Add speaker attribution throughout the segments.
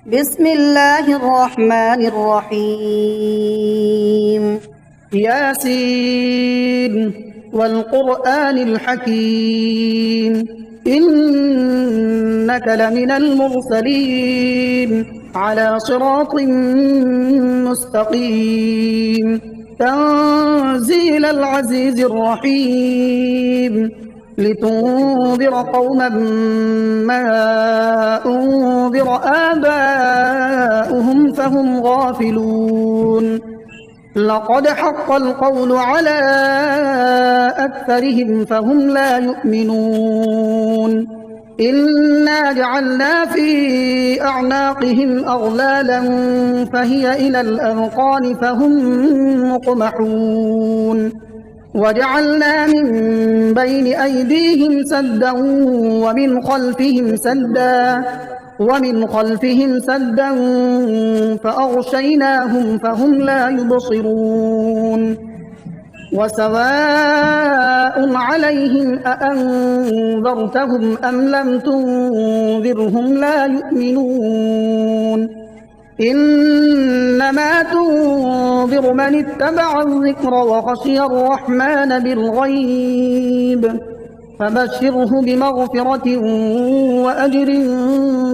Speaker 1: بسم الله الرحمن الرحيم.
Speaker 2: ياسين والقرآن الحكيم إنك لمن المرسلين على صراط مستقيم تنزيل العزيز الرحيم لتنذر قوما ما أنذر آباؤهم فهم غافلون لقد حق القول على أكثرهم فهم لا يؤمنون إنا جعلنا في أعناقهم أغلالا فهي إلى الأذقان فهم مقمحون وجعلنا من بين أيديهم سدا ومن خلفهم سدا فأغشيناهم فهم لا يبصرون وسواء عليهم أأنذرتهم أم لم تنذرهم لا يؤمنون إنما تنذر من اتبع الذكر وخشي الرحمن بالغيب فبشره بمغفرة وأجر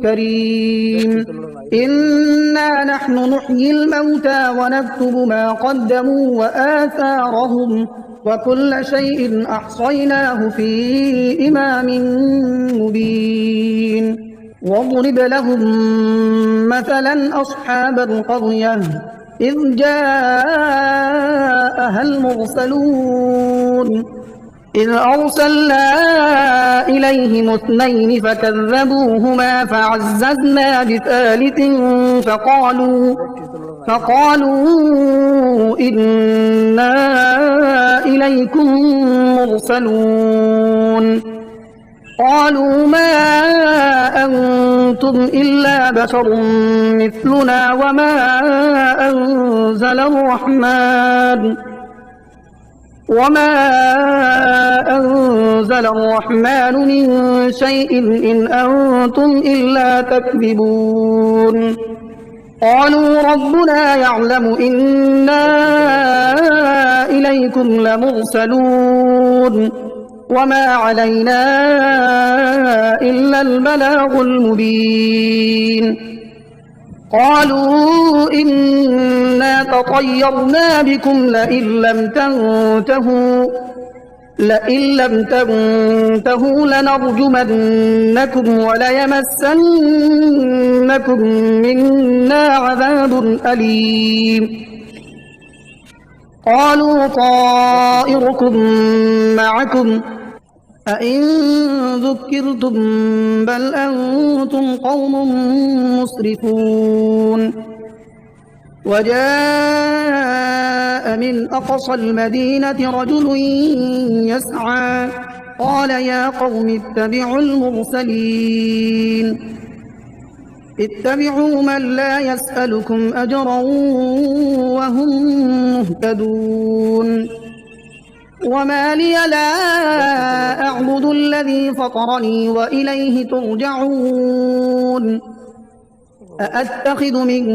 Speaker 2: كريم إنا نحن نحيي الموتى ونكتب ما قدموا وآثارهم وكل شيء أحصيناه في إمام مبين واضرب لهم مثلا أصحاب القرية إذ جاءها المرسلون إذ أرسلنا إليهم اثنين فكذبوهما فعززنا بثالث فقالوا إنا إليكم مرسلون قالوا ما أنتم إلا بشر مثلنا وما أنزل الرحمن من شيء إن أنتم إلا تكذبون قالوا ربنا يعلم إنا إليكم لمرسلون وما علينا إلا البلاغ المبين قالوا إنا تطيرنا بكم لئن لم تنتهوا لنرجمنكم وليمسنكم منا عذاب أليم قالوا طائركم معكم أئن ذكرتم بل أنتم قوم مسرفون وجاء من أقصى المدينة رجل يسعى قال يا قوم اتبعوا المرسلين اتبعوا من لا يسألكم أجرا وهم مهتدون وما لي لا أعبد الذي فطرني وإليه ترجعون أأتخذ من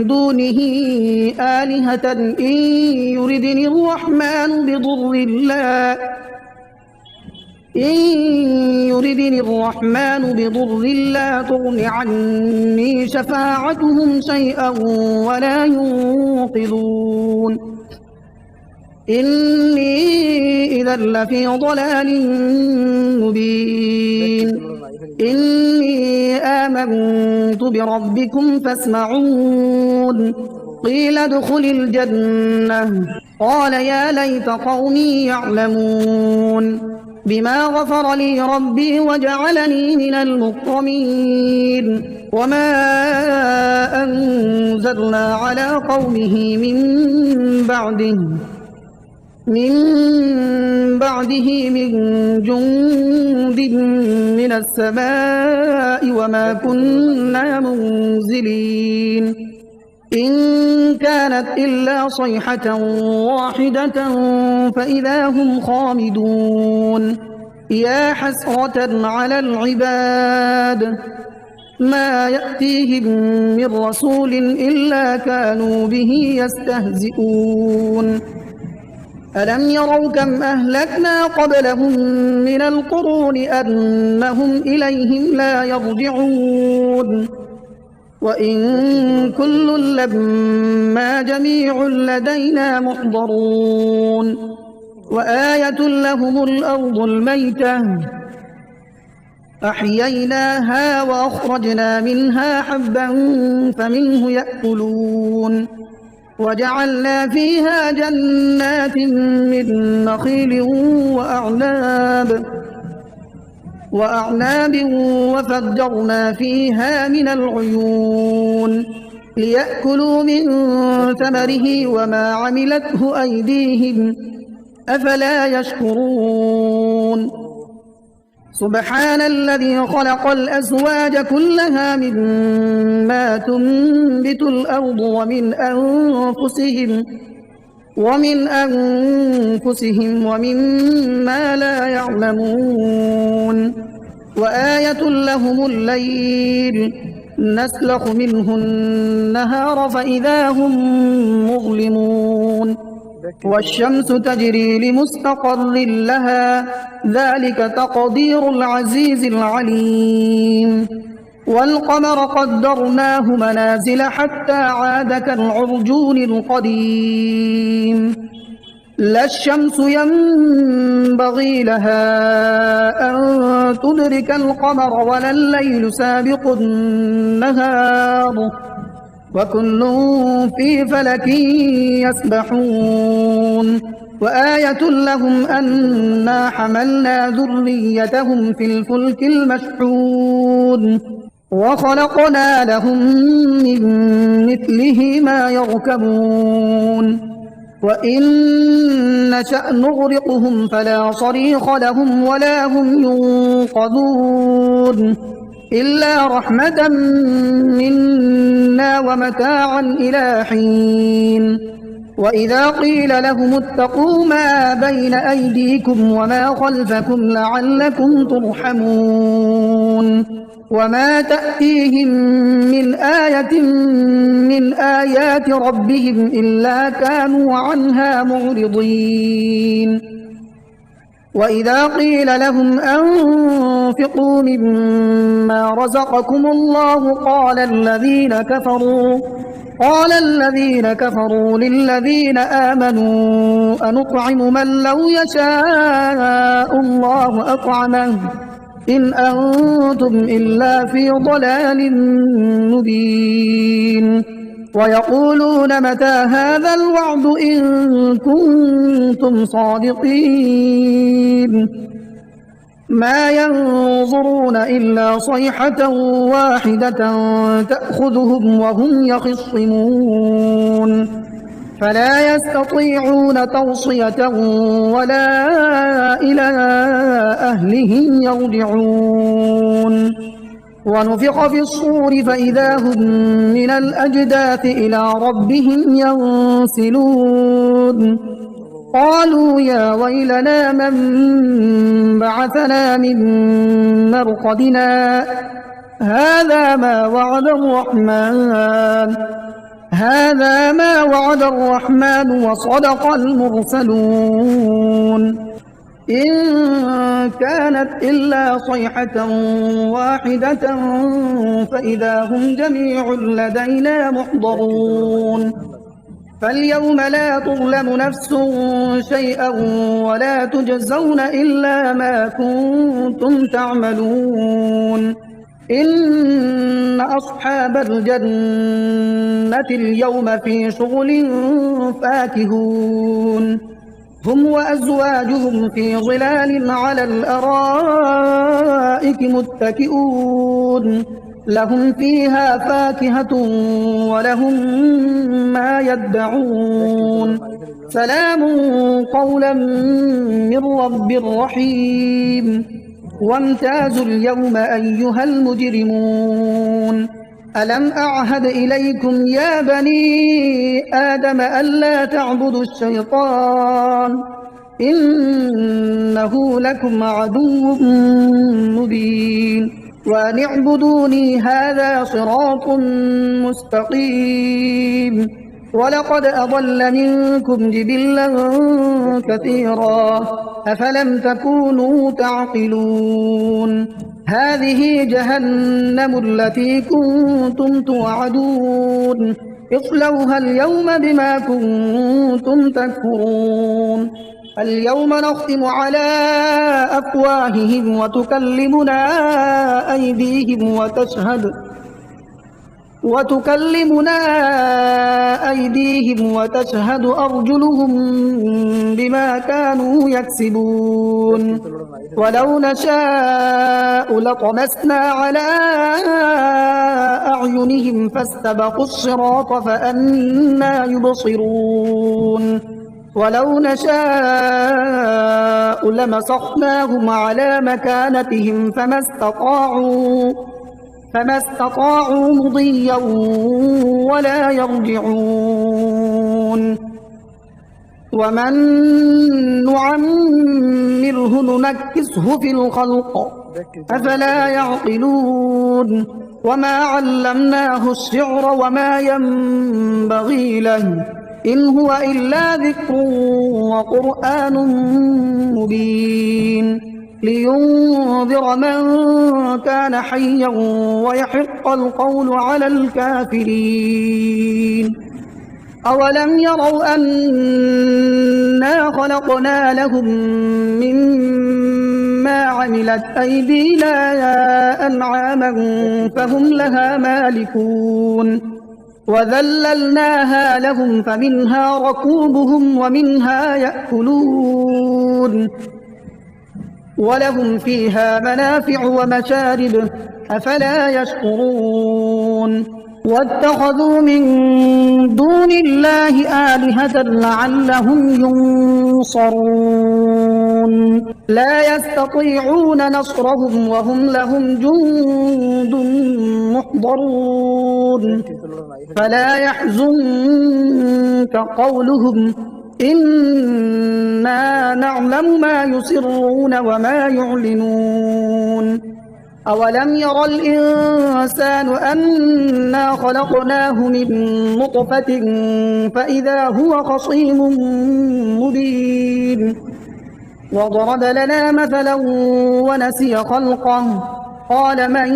Speaker 2: دونه آلهة إن يردني الرحمن بضر لا تغن عني شفاعتهم شيئا ولا ينقذون إني إذا لفي ضلال مبين إني آمنت بربكم فاسمعون قيل ادخل الجنة قال يا ليت قومي يعلمون بما غفر لي ربي وجعلني من المكرمين وما أنزلنا على قومه من بعده من جند من السماء وما كنا منزلين إن كانت إلا صيحة واحدة فإذا هم خامدون يا حسرة على العباد ما يأتيهم من رسول إلا كانوا به يستهزئون ألم يروا كم أهلكنا قبلهم من القرون أنهم إليهم لا يرجعون وإن كل لما جميع لدينا محضرون وآية لهم الأرض الميتة أحييناها وأخرجنا منها حبا فمنه يأكلون وجعلنا فيها جنات من نخيل وأعناب وفجرنا فيها من العيون ليأكلوا من ثمره وما عملته أيديهم أفلا يشكرون سبحان الذي خلق الأزواج كلها مما تنبت الأرض ومن أنفسهم ومما لا يعلمون وآية لهم الليل نسلخ منه النهار فإذا هم مظلمون والشمس تجري لمستقر لها ذلك تقدير العزيز العليم والقمر قدرناه منازل حتى عاد كالعرجون القديم لا الشمس ينبغي لها أن تدرك القمر ولا الليل سابق النهار وكل في فلك يسبحون وآية لهم أنا حملنا ذريتهم في الفلك المشحون وخلقنا لهم من مثله ما يركبون وإن نشأ نغرقهم فلا صريخ لهم ولا هم ينقذون إلا رحمة منا ومتاعا إلى حين وإذا قيل لهم اتقوا ما بين أيديكم وما خلفكم لعلكم ترحمون وما تأتيهم من آية من آيات ربهم إلا كانوا عنها معرضين وإذا قيل لهم أنفقوا مما رزقكم الله قال الذين كفروا للذين آمنوا أنطعم من لو يشاء الله أطعمه إن أنتم إلا في ضلال مبين ويقولون متى هذا الوعد إن كنتم صادقين ما ينظرون إلا صيحة واحدة تأخذهم وهم يخصمون فلا يستطيعون توصية ولا إلى أهلهم يرجعون ونفخ في الصور فإذا هم من الأجداث إلى ربهم ينسلون قالوا يا ويلنا من بعثنا من مرقدنا هذا ما وعد الرحمن وصدق المرسلون إن كانت إلا صيحة واحدة فإذا هم جميع لدينا محضرون فاليوم لا تظلم نفس شيئا ولا تجزون إلا ما كنتم تعملون إن أصحاب الجنة اليوم في شغل فاكهون هم وأزواجهم في ظلال على الأرائك متكئون لهم فيها فاكهة ولهم ما يدعون سلام قولا من رب رحيم وامتازوا اليوم أيها المجرمون ألم أعهد إليكم يا بني آدم ألا تعبدوا الشيطان إنه لكم عدو مبين وأن اعبدوني هذا صراط مستقيم. ولقد أضل منكم جبلا كثيرا أفلم تكونوا تعقلون. هذه جهنم التي كنتم توعدون اصلوها اليوم بما كنتم تكفرون. اليوم نختم على أفواههم وتكلمنا أيديهم وتشهد أرجلهم بما كانوا يكسبون. ولو نشاء لطمسنا على أعينهم فاستبقوا الصراط فأنى يبصرون. ولو نشاء لمسخناهم على مكانتهم فما استطاعوا مضيا ولا يرجعون. ومن نعمره ننكسه في الخلق أفلا يعقلون. وما علمناه الشعر وما ينبغي له إن هو إلا ذكر وقرآن مبين لينذر من كان حيا ويحق القول على الكافرين. أولم يروا أنا خلقنا لهم مما عملت أيدينا أنعاما فهم لها مالكون وذللناها لهم فمنها ركوبهم ومنها يأكلون ولهم فيها منافع ومشارب أفلا يشكرون. واتخذوا من دون الله آلهة لعلهم ينصرون لا يستطيعون نصرهم وهم لهم جند محضرون. فلا يحزنك قولهم إنا نعلم ما يسرون وما يعلنون. أولم ير الإنسان أنا خلقناه من نطفة فإذا هو خصيم مبين. وضرب لنا مثلا ونسي خلقه قال من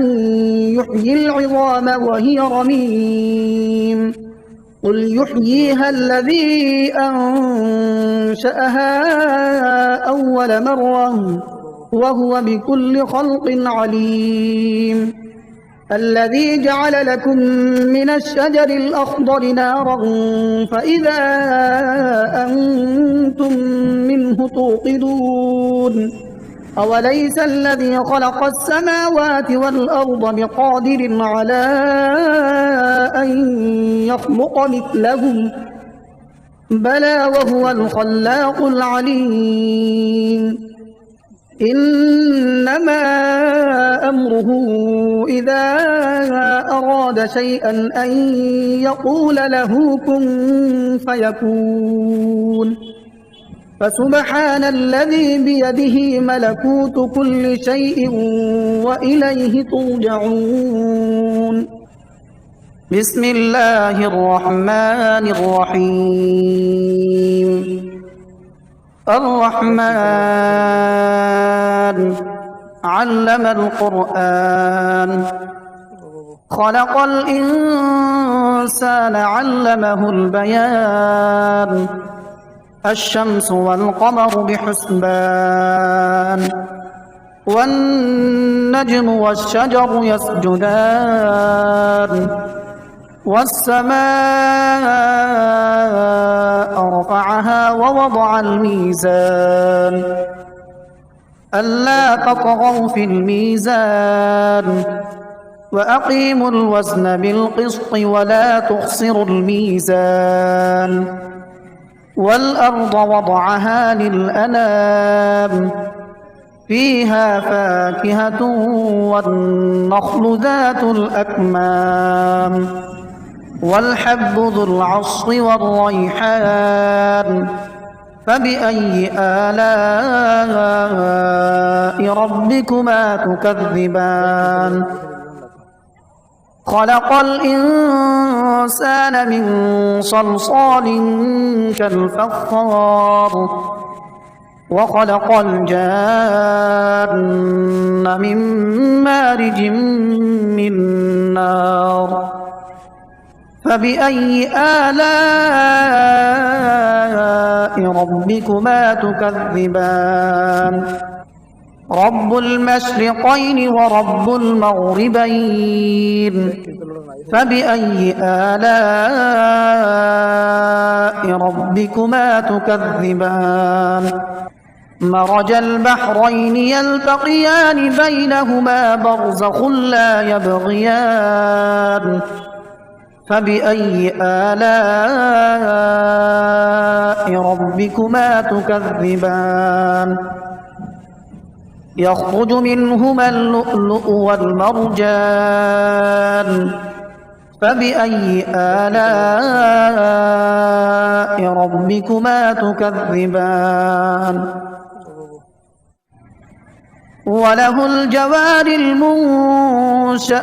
Speaker 2: يحيي العظام وهي رميم قل يحييها الذي أنشأها أول مرة وهو بكل خلق عليم. الذي جعل لكم من الشجر الأخضر نارا فإذا أنتم منه توقدون. أوليس الذي خلق السماوات والأرض بقادر على أن يخلق مثلهم بلى وهو الخلاق العليم. إنما أمره إذا أراد شيئا أن يقول له كن فيكون. فسبحان الذي بيده ملكوت كل شيء وإليه ترجعون. بسم الله الرحمن الرحيم. الرحمن علم القرآن خلق الإنسان علمه البيان. الشمس والقمر بحسبان والنجم والشجر يسجدان والسماء رفعها ووضع الميزان ألا تطغوا في الميزان وأقيموا الوزن بالقسط ولا تخسروا الميزان. والأرض وضعها للأنام فيها فاكهة والنخل ذات الأكمام والحب ذو العصف والريحان فبأي آلاء ربكما تكذبان خلق الإنسان من صلصال كالفخار وخلق الجان من مارج من نار فبأي آلاء ربكما تكذبان رب المشرقين ورب المغربين فبأي آلاء ربكما تكذبان مرج البحرين يلتقيان بينهما برزخ لا يبغيان فبأي آلاء ربكما تكذبان يخرج منهما اللؤلؤ والمرجان فبأي آلاء ربكما تكذبان وله الجوار المنشآت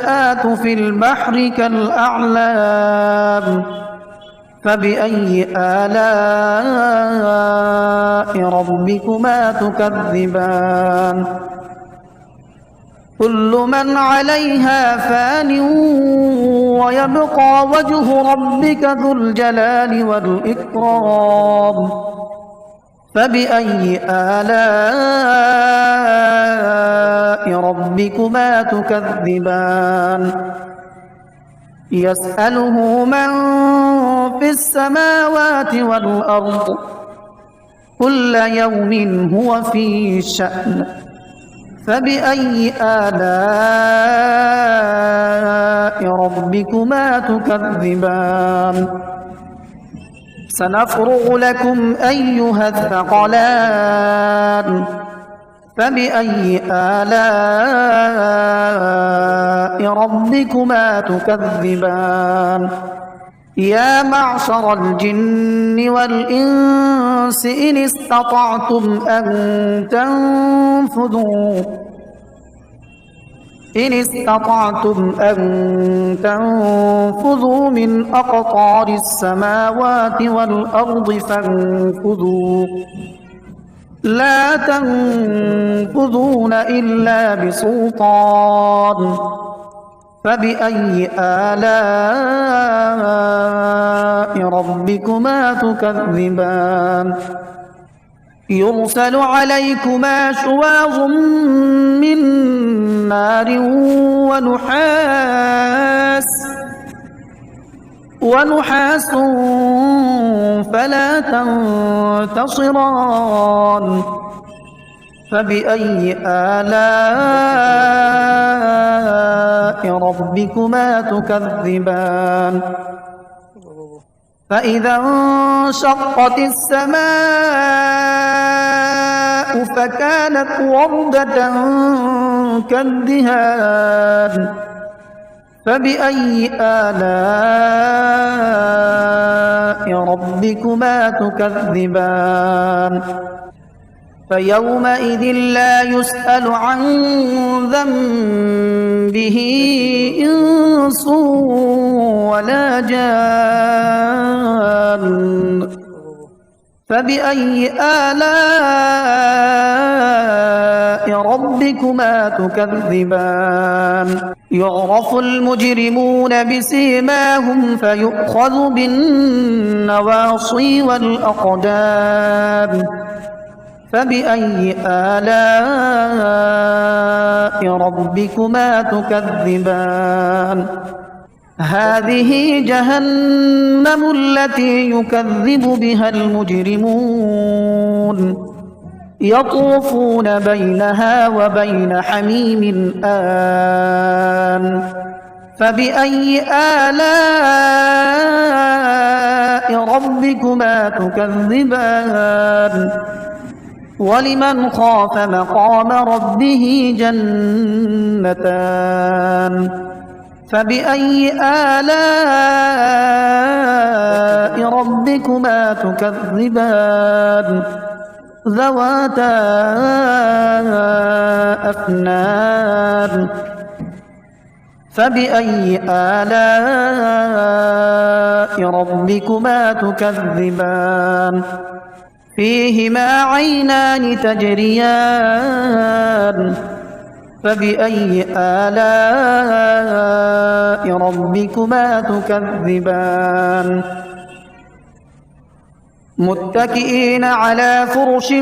Speaker 2: في البحر كالأعلام فبأي آلاء ربكما تكذبان كل من عليها فان ويبقى وجه ربك ذو الجلال والإكرام فبأي آلاء ربكما تكذبان يسأله من في السماوات والأرض كل يوم هو في شأن فبأي آلاء ربكما تكذبان سنفرغ لكم أيها الثقلان فبأي آلاء ربكما تكذبان يا معشر الجن والإنس إن استطعتم أن تنفذوا من أقطار السماوات والأرض فانفذوا لا تنفذون إلا بسلطان فبأي آلاء ربكما تكذبان يرسل عليكما شواظ من نار ونحاس فلا تنتصران فبأي آلاء ربكما تكذبان فإذا انشقت السماء فكانت وردة كالدهان فبأي آلاء ربكما تكذبان فيومئذ لا يسأل عن ذنبه إنس ولا جان فبأي آلاء ربكما تكذبان يعرف المجرمون بسيماهم فيؤخذ بالنواصي والأقدام فبأي آلاء ربكما تكذبان هذه جهنم التي يكذب بها المجرمون يطوفون بينها وبين حميم آن فبأي آلاء ربكما تكذبان ولمن خاف مقام ربه جنتان فبأي آلاء ربكما تكذبان ذواتا أفنان فبأي آلاء ربكما تكذبان فيهما عينان تجريان فبأي آلاء ربكما تكذبان متكئين على فرش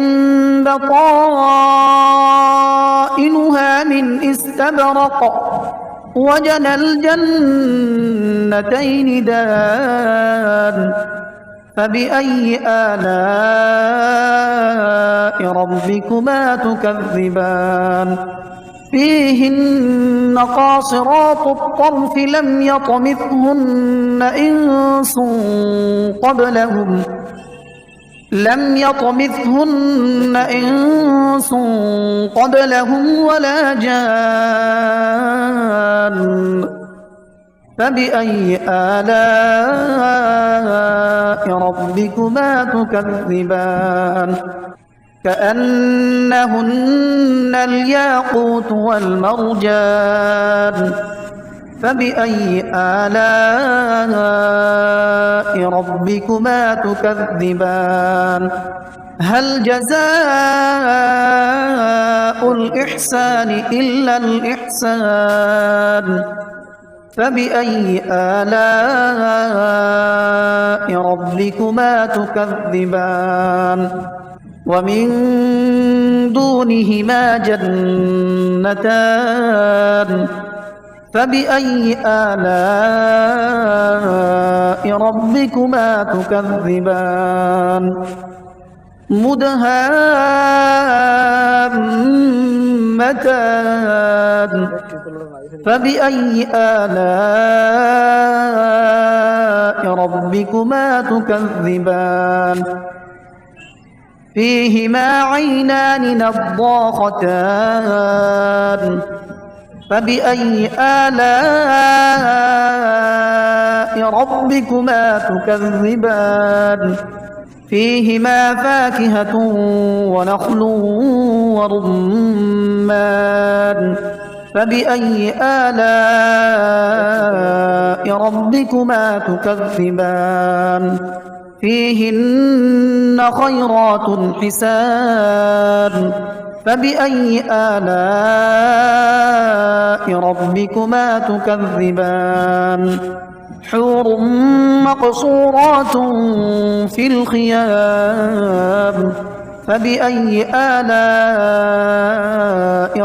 Speaker 2: بطائنها من استبرق وجنى الجنتين دان فبأي آلاء ربكما تكذبان فيهن قاصرات الطرف لم يطمثهن إنس قبلهم ولا جان فبأي آلاء ربكما تكذبان كأنهن الياقوت والمرجان فبأي آلاء ربكما تكذبان هل جزاء الإحسان إلا الإحسان فبأي آلاء ربكما تكذبان ومن دونهما جنتان فبأي آلاء ربكما تكذبان مدهامتان فبأي آلاء ربكما تكذبان فيهما عينان نضاختان فبأي آلاء ربكما تكذبان فيهما فاكهة ونخل ورمان فبأي آلاء ربكما تكذبان فيهن خيرات حسان فبأي آلاء ربكما تكذبان حور مقصورات في الخيام فبأي آلاء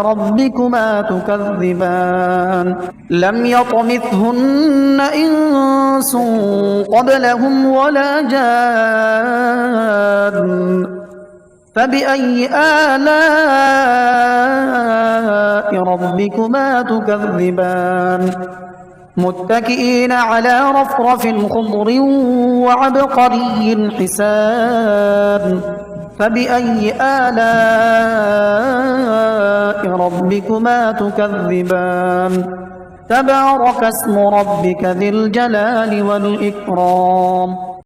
Speaker 2: ربكما تكذبان لم يطمثهن إنس قبلهم ولا جان فبأي آلاء ربكما تكذبان متكئين على رفرف خضر وعبقري حسان فبأي آلاء ربكما تكذبان تبارك اسم ربك ذي الجلال والإكرام